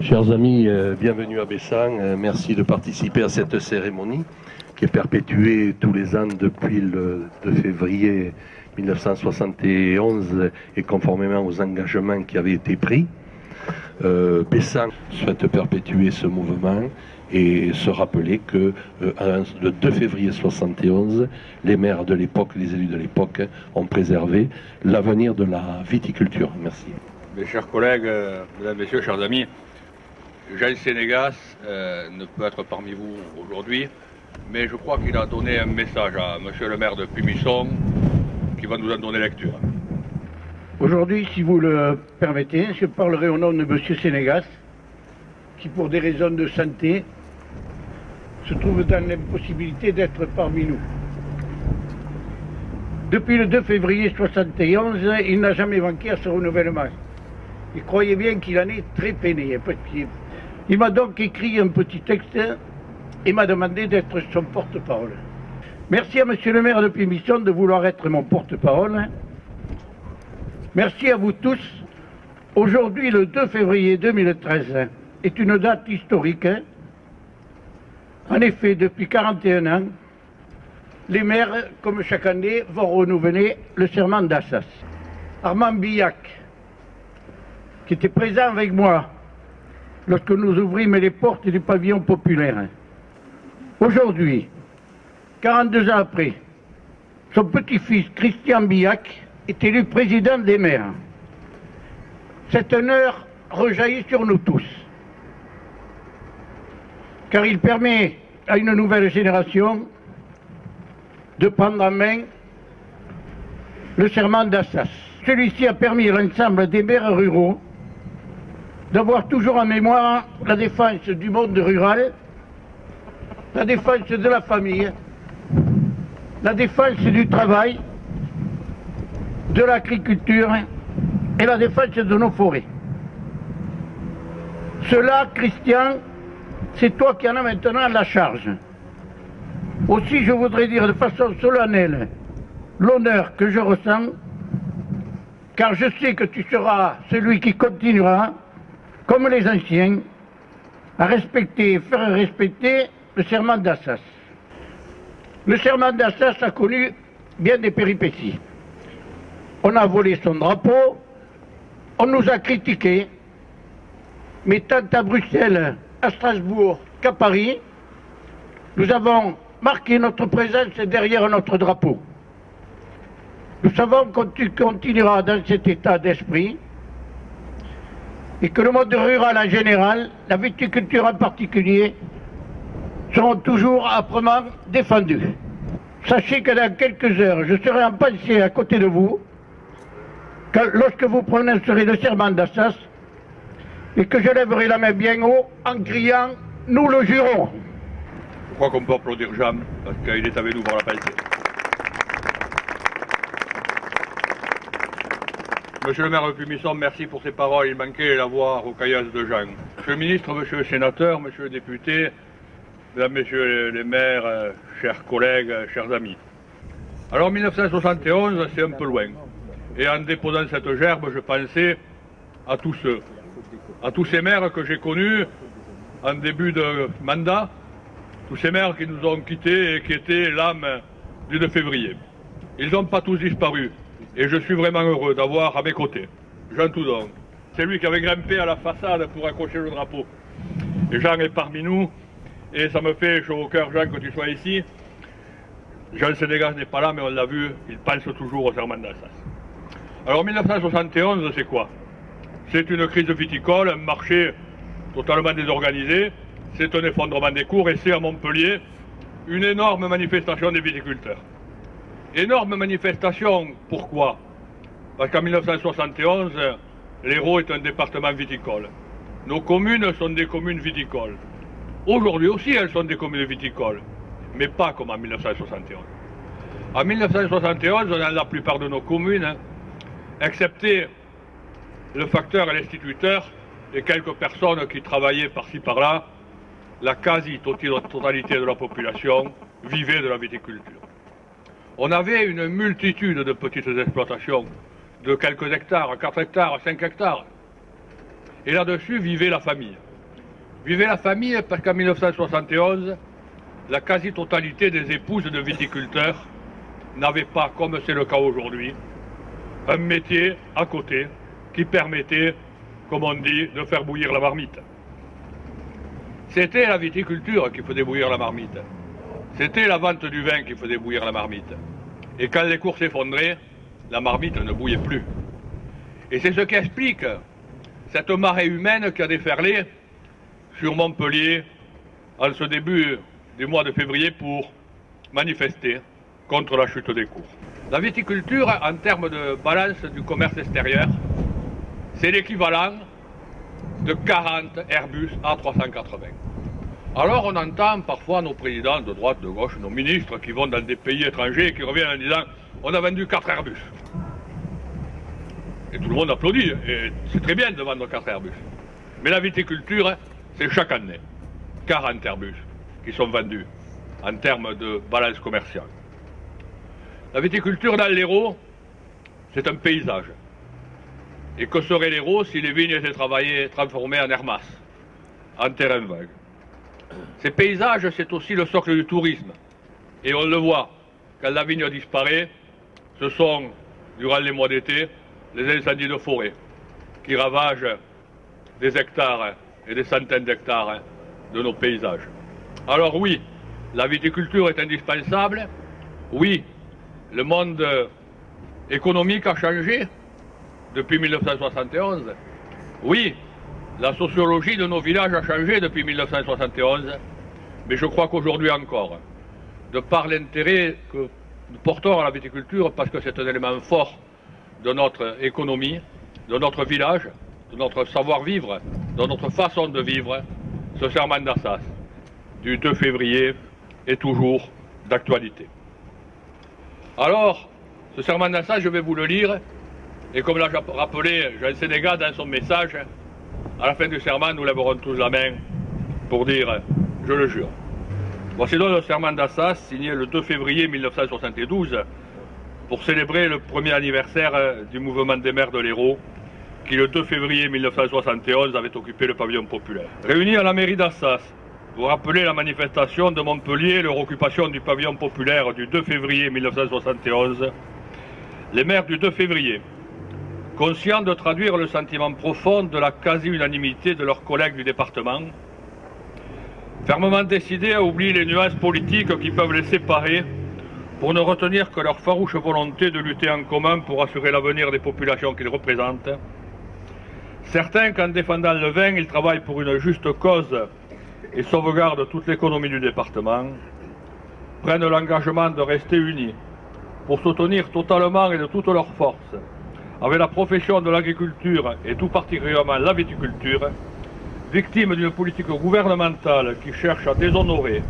Chers amis, bienvenue à Bessan. Merci de participer à cette cérémonie qui est perpétuée tous les ans depuis le 2 février 1971 et conformément aux engagements qui avaient été pris. Bessan souhaite perpétuer ce mouvement et se rappeler que le 2 février 1971, les maires de l'époque, les élus de l'époque ont préservé l'avenir de la viticulture. Merci. Mes chers collègues, mesdames, messieurs, chers amis, Jean Sénégas ne peut être parmi vous aujourd'hui, mais je crois qu'il a donné un message à monsieur le maire de Pumisson qui va nous en donner lecture. Aujourd'hui, si vous le permettez, je parlerai au nom de monsieur Sénégas, qui pour des raisons de santé se trouve dans l'impossibilité d'être parmi nous. Depuis le 2 février 1971, il n'a jamais manqué à ce renouvellement. Il croyait bien qu'il en est très peiné. Il m'a donc écrit un petit texte et m'a demandé d'être son porte-parole. Merci à monsieur le maire de Pumisson de vouloir être mon porte-parole. Merci à vous tous. Aujourd'hui, le 2 février 2013, est une date historique. En effet, depuis 41 ans, les maires, comme chaque année, vont renouveler le serment d'Assas. Armand Billac, qui était présent avec moi lorsque nous ouvrîmes les portes du pavillon populaire. Aujourd'hui, 42 ans après, son petit-fils Christian Billac est élu président des maires. Cet honneur rejaillit sur nous tous, car il permet à une nouvelle génération de prendre en main le serment d'Assas. Celui-ci a permis à l'ensemble des maires ruraux d'avoir toujours en mémoire la défense du monde rural, la défense de la famille, la défense du travail, de l'agriculture et la défense de nos forêts. Cela, Christian, c'est toi qui en as maintenant la charge. Aussi, je voudrais dire de façon solennelle l'honneur que je ressens, car je sais que tu seras celui qui continuera, comme les anciens, à respecter et faire respecter le serment d'Assas. Le serment d'Assas a connu bien des péripéties. On a volé son drapeau, on nous a critiqués, mais tant à Bruxelles, à Strasbourg qu'à Paris, nous avons marqué notre présence derrière notre drapeau. Nous savons que tu continueras dans cet état d'esprit et que le monde rural en général, la viticulture en particulier, seront toujours âprement défendus. Sachez que dans quelques heures, je serai en pensée à côté de vous, lorsque vous prononcerez le serment d'Assas, et que je lèverai la main bien haut en criant « Nous le jurons ». Je crois qu'on peut applaudir Jean, parce qu'il est avec nous pour la pensée. Monsieur le maire de Pumisson, merci pour ces paroles. Il manquait la voix rocailleuse de Jean. Monsieur le ministre, monsieur le sénateur, monsieur le député, mesdames, messieurs les maires, chers collègues, chers amis. Alors 1971, c'est un peu loin. Et en déposant cette gerbe, je pensais à tous ceux, à tous ces maires que j'ai connus en début de mandat, tous ces maires qui nous ont quittés et qui étaient l'âme du 2 février. Ils n'ont pas tous disparu. Et je suis vraiment heureux d'avoir à mes côtés Jean Toudon. C'est lui qui avait grimpé à la façade pour accrocher le drapeau. Et Jean est parmi nous. Et ça me fait chaud au cœur, Jean, que tu sois ici. Jean Sénégas n'est pas là, mais on l'a vu, il pense toujours au serment d'Assas. Alors 1971, c'est quoi? C'est une crise viticole, un marché totalement désorganisé. C'est un effondrement des cours et c'est à Montpellier une énorme manifestation des viticulteurs. Énorme manifestation, pourquoi? Parce qu'en 1971, l'Hérault est un département viticole. Nos communes sont des communes viticoles. Aujourd'hui aussi, elles sont des communes viticoles, mais pas comme en 1971. En 1971, dans la plupart de nos communes, excepté le facteur et l'instituteur et quelques personnes qui travaillaient par-ci par-là, la quasi-totalité de la population vivait de la viticulture. On avait une multitude de petites exploitations, de quelques hectares, 4 hectares, 5 hectares. Et là-dessus vivait la famille. Vivait la famille parce qu'en 1971, la quasi-totalité des épouses de viticulteurs n'avaient pas, comme c'est le cas aujourd'hui, un métier à côté qui permettait, comme on dit, de faire bouillir la marmite. C'était la viticulture qui faisait bouillir la marmite. C'était la vente du vin qui faisait bouillir la marmite. Et quand les cours s'effondraient, la marmite ne bouillait plus. Et c'est ce qui explique cette marée humaine qui a déferlé sur Montpellier en ce début du mois de février pour manifester contre la chute des cours. La viticulture, en termes de balance du commerce extérieur, c'est l'équivalent de 40 Airbus A380. Alors on entend parfois nos présidents de droite, de gauche, nos ministres qui vont dans des pays étrangers et qui reviennent en disant « on a vendu 4 Airbus ». Et tout le monde applaudit, et c'est très bien de vendre 4 Airbus. Mais la viticulture, c'est chaque année 40 Airbus qui sont vendus en termes de balance commerciale. La viticulture dans l'Hérault, c'est un paysage. Et que serait l'Hérault si les vignes étaient transformées en hermas, en terrain vague? Ces paysages, c'est aussi le socle du tourisme. Et on le voit, quand la vigne disparaît, ce sont, durant les mois d'été, les incendies de forêt qui ravagent des hectares et des centaines d'hectares de nos paysages. Alors oui, la viticulture est indispensable. Oui, le monde économique a changé depuis 1971. Oui, la sociologie de nos villages a changé depuis 1971. Mais je crois qu'aujourd'hui encore, de par l'intérêt que nous portons à la viticulture, parce que c'est un élément fort de notre économie, de notre village, de notre savoir-vivre, de notre façon de vivre, ce serment d'Assas du 2 février est toujours d'actualité. Alors, ce serment d'Assas, je vais vous le lire, et comme l'a rappelé Jean Sénégat dans son message, à la fin du serment, nous lèverons tous la main pour dire « je le jure ». Voici donc le serment d'Assas, signé le 2 février 1972, pour célébrer le premier anniversaire du mouvement des maires de l'Hérault, qui le 2 février 1971 avait occupé le pavillon populaire. Réunis à la mairie d'Assas, pour rappeler la manifestation de Montpellier et leur occupation du pavillon populaire du 2 février 1971, les maires du 2 février, conscients de traduire le sentiment profond de la quasi-unanimité de leurs collègues du département, fermement décidés à oublier les nuances politiques qui peuvent les séparer pour ne retenir que leur farouche volonté de lutter en commun pour assurer l'avenir des populations qu'ils représentent. Certains qu'en défendant le vin, ils travaillent pour une juste cause et sauvegardent toute l'économie du département, prennent l'engagement de rester unis pour soutenir totalement et de toutes leurs forces avec la profession de l'agriculture et tout particulièrement la viticulture, victime d'une politique gouvernementale qui cherche à déshonorer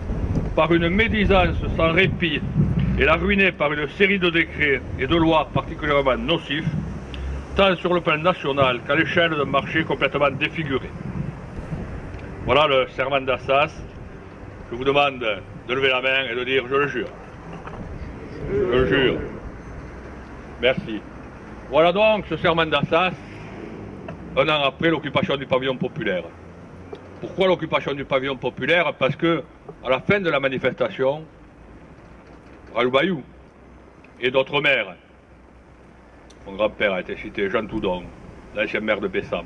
par une médisance sans répit et la ruiner par une série de décrets et de lois particulièrement nocifs, tant sur le plan national qu'à l'échelle d'un marché complètement défiguré. Voilà le serment d'Assas. Je vous demande de lever la main et de dire « je le jure ». Je le jure. Merci. Voilà donc ce serment d'Assas, un an après l'occupation du pavillon populaire. Pourquoi l'occupation du pavillon populaire? Parce que, à la fin de la manifestation, Raoul Bayou et d'autres maires, mon grand-père a été cité, Jean Toudon, l'ancien maire de Bessam,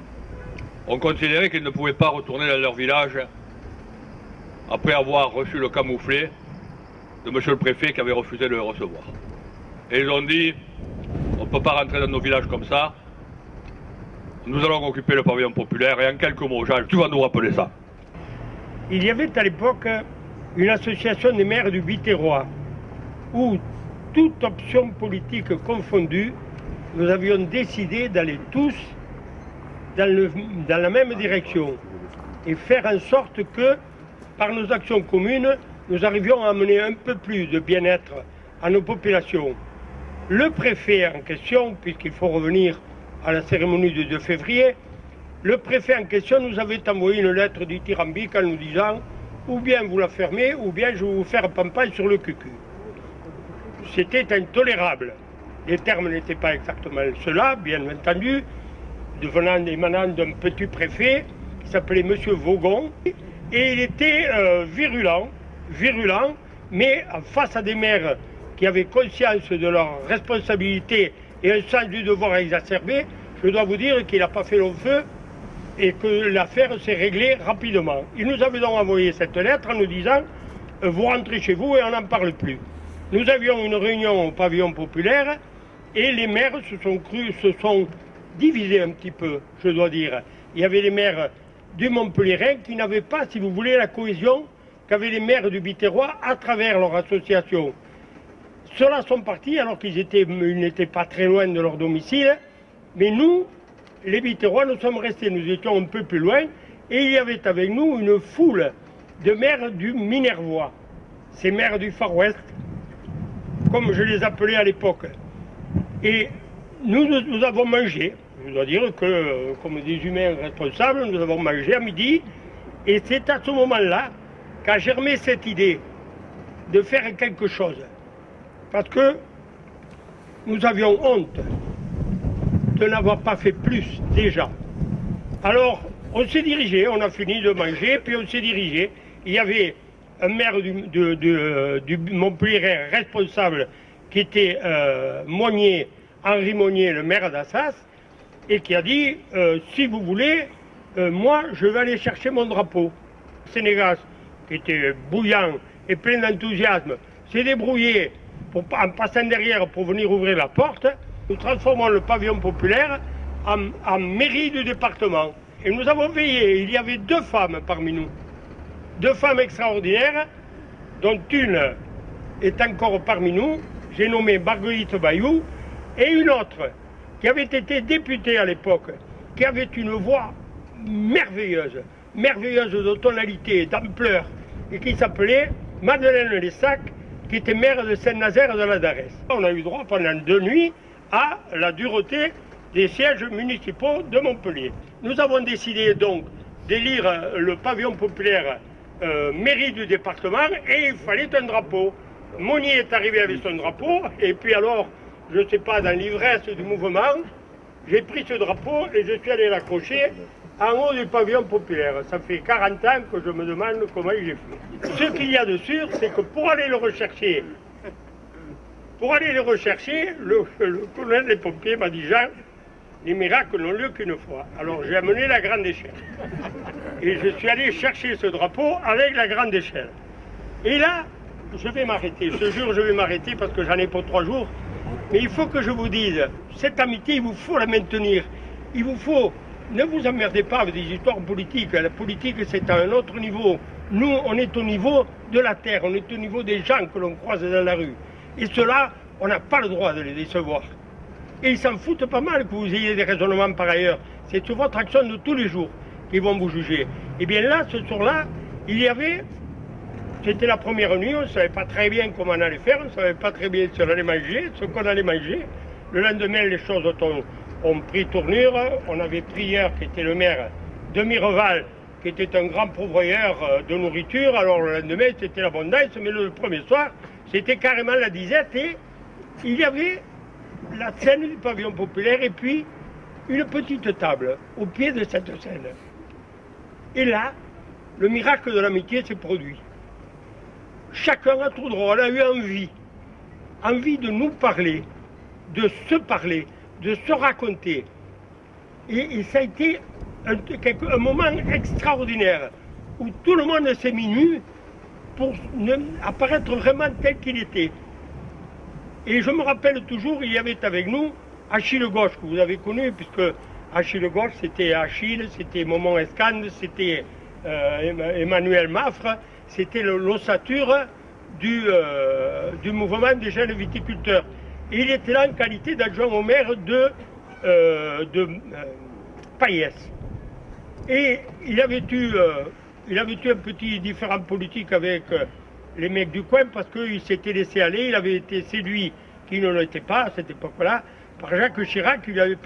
ont considéré qu'ils ne pouvaient pas retourner dans leur village après avoir reçu le camouflet de monsieur le préfet qui avait refusé de le recevoir. Et ils ont dit, on ne peut pas rentrer dans nos villages comme ça, nous allons occuper le pavillon populaire. Et en quelques mots, Jean, tu vas nous rappeler ça. Il y avait à l'époque une association des maires du Biterrois où, toute option politique confondue, nous avions décidé d'aller tous dans la même direction et faire en sorte que, par nos actions communes, nous arrivions à amener un peu plus de bien-être à nos populations. Le préfet en question, puisqu'il faut revenir à la cérémonie du 2 février, le préfet en question nous avait envoyé une lettre du dithyrambique en nous disant « ou bien vous la fermez, ou bien je vais vous faire pampagne sur le cucu ». C'était intolérable. Les termes n'étaient pas exactement ceux-là, bien entendu, émanant d'un petit préfet qui s'appelait M. Vaugon, et il était virulent, mais face à des maires qui avaient conscience de leur responsabilité et un sens du devoir exacerbé, je dois vous dire qu'il n'a pas fait long feu et que l'affaire s'est réglée rapidement. Il nous avait donc envoyé cette lettre en nous disant « Vous rentrez chez vous et on n'en parle plus ». Nous avions une réunion au pavillon populaire et les maires se sont divisés un petit peu, je dois dire. Il y avait les maires du Montpellierin qui n'avaient pas, si vous voulez, la cohésion qu'avaient les maires du Biterrois à travers leur association. Ceux-là sont partis alors qu'ils n'étaient pas très loin de leur domicile, mais nous, les Biterrois, nous sommes restés, nous étions un peu plus loin, et il y avait avec nous une foule de maires du Minervois, ces maires du Far West, comme je les appelais à l'époque. Et nous avons mangé, je dois dire que, comme des humains responsables, nous avons mangé à midi, et c'est à ce moment-là qu'a germé cette idée de faire quelque chose. Parce que nous avions honte de n'avoir pas fait plus déjà. Alors, on s'est dirigé, on a fini de manger, puis on s'est dirigé. Il y avait un maire du Montpellier responsable qui était Henri Monnier, le maire d'Assas, et qui a dit si vous voulez, moi je vais aller chercher mon drapeau. Sénégas, qui était bouillant et plein d'enthousiasme, s'est débrouillé en passant derrière pour venir ouvrir la porte. Nous transformons le pavillon populaire en mairie du département. Et nous avons veillé, il y avait 2 femmes parmi nous, 2 femmes extraordinaires, dont une est encore parmi nous, j'ai nommé Marguerite Bayou, et une autre qui avait été députée à l'époque, qui avait une voix merveilleuse de tonalité, d'ampleur, et qui s'appelait Madeleine Lessac, qui était maire de Saint-Nazaire de la Darès. On a eu droit pendant 2 nuits à la dureté des sièges municipaux de Montpellier. Nous avons décidé donc d'élire le pavillon populaire mairie du département et il fallait un drapeau. Monnier est arrivé avec son drapeau et puis alors, je ne sais pas, dans l'ivresse du mouvement, j'ai pris ce drapeau et je suis allé l'accrocher en haut du pavillon populaire. Ça fait 40 ans que je me demande comment il est fait. Ce qu'il y a de sûr, c'est que pour aller le rechercher, le colonel des pompiers m'a dit « Jean, les miracles n'ont lieu qu'une fois ». Alors j'ai amené la grande échelle. Et je suis allé chercher ce drapeau avec la grande échelle. Et là, je vais m'arrêter. Ce jour, je vais m'arrêter parce que j'en ai pour 3 jours. Mais il faut que je vous dise, cette amitié, il vous faut la maintenir. Il vous faut... Ne vous emmerdez pas avec des histoires politiques. La politique, c'est à un autre niveau. Nous, on est au niveau de la terre. On est au niveau des gens que l'on croise dans la rue. Et ceux-là, on n'a pas le droit de les décevoir. Et ils s'en foutent pas mal que vous ayez des raisonnements par ailleurs. C'est sur votre action de tous les jours qu'ils vont vous juger. Et bien là, ce soir-là, il y avait... C'était la première nuit, on ne savait pas très bien comment on allait faire, on ne savait pas très bien si on allait manger, ce qu'on allait manger. Le lendemain, les choses ont pris tournure. On avait pris hier, qui était le maire de Mireval, qui était un grand pourvoyeur de nourriture. Alors le lendemain, c'était l'abondance, mais le premier soir, c'était carrément la disette. Et il y avait la scène du pavillon populaire et puis une petite table au pied de cette scène. Et là, le miracle de l'amitié s'est produit. Chacun à tour de rôle a eu envie de nous parler, de se raconter. Et ça a été un moment extraordinaire où tout le monde s'est mis nu pour apparaître vraiment tel qu'il était. Et je me rappelle toujours, il y avait avec nous Achille Gauche, que vous avez connu, puisque Achille Gauche, c'était Achille, c'était Momon Escande, c'était Emmanuel Maffre, c'était l'ossature du mouvement des jeunes viticulteurs. Et il était là en qualité d'adjoint au maire de Paillès. Et il avait eu un petit différend politique avec les mecs du coin parce qu'il s'était laissé aller, il avait été séduit, qui ne l'était pas à cette époque-là, par Jacques Chirac, qui lui avait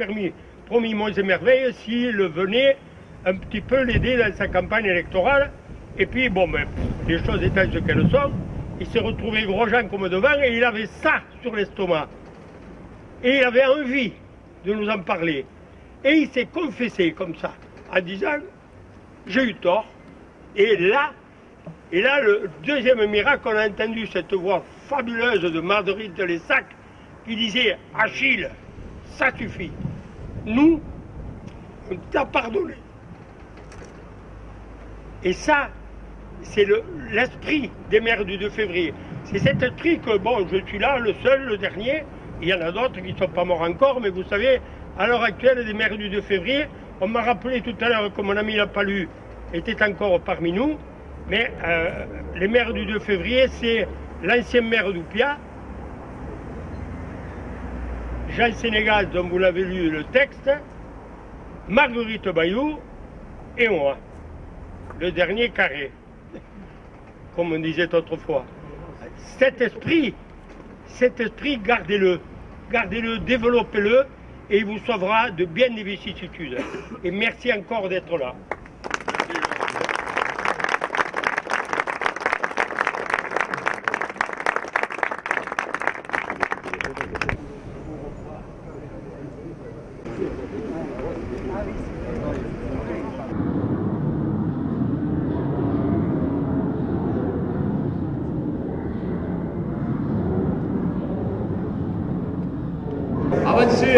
promis monts et merveilles s'il venait un petit peu l'aider dans sa campagne électorale. Et puis, bon, ben, les choses étant ce qu'elles sont, il s'est retrouvé Grosjean comme devant et il avait ça sur l'estomac. Et il avait envie de nous en parler. Et il s'est confessé comme ça, en disant, j'ai eu tort. Et là, le deuxième miracle, on a entendu cette voix fabuleuse de Marguerite Lessac qui disait « Achille, ça suffit. Nous, on t'a pardonné. » Et ça, c'est l'esprit des maires du 2 février. C'est cet esprit que, bon, je suis là, le seul, le dernier. Il y en a d'autres qui ne sont pas morts encore, mais vous savez, à l'heure actuelle, des maires du 2 février, on m'a rappelé tout à l'heure que mon ami Lapalu était encore parmi nous, mais les maires du 2 février, c'est l'ancien maire d'Oupia, Jean Sénégal, dont vous l'avez lu le texte, Marguerite Bayoux et moi, le dernier carré, comme on disait autrefois. Cet esprit, gardez-le, développez-le, et il vous sauvera de bien des vicissitudes. Et merci encore d'être là.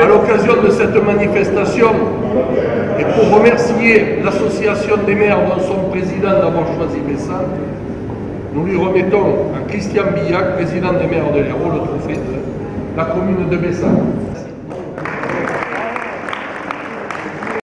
À l'occasion de cette manifestation, et pour remercier l'association des maires dont son président d'avoir choisi Bessan, nous lui remettons à Christian Billac, président des maires de l'Hérault, le trophée de la commune de Bessan.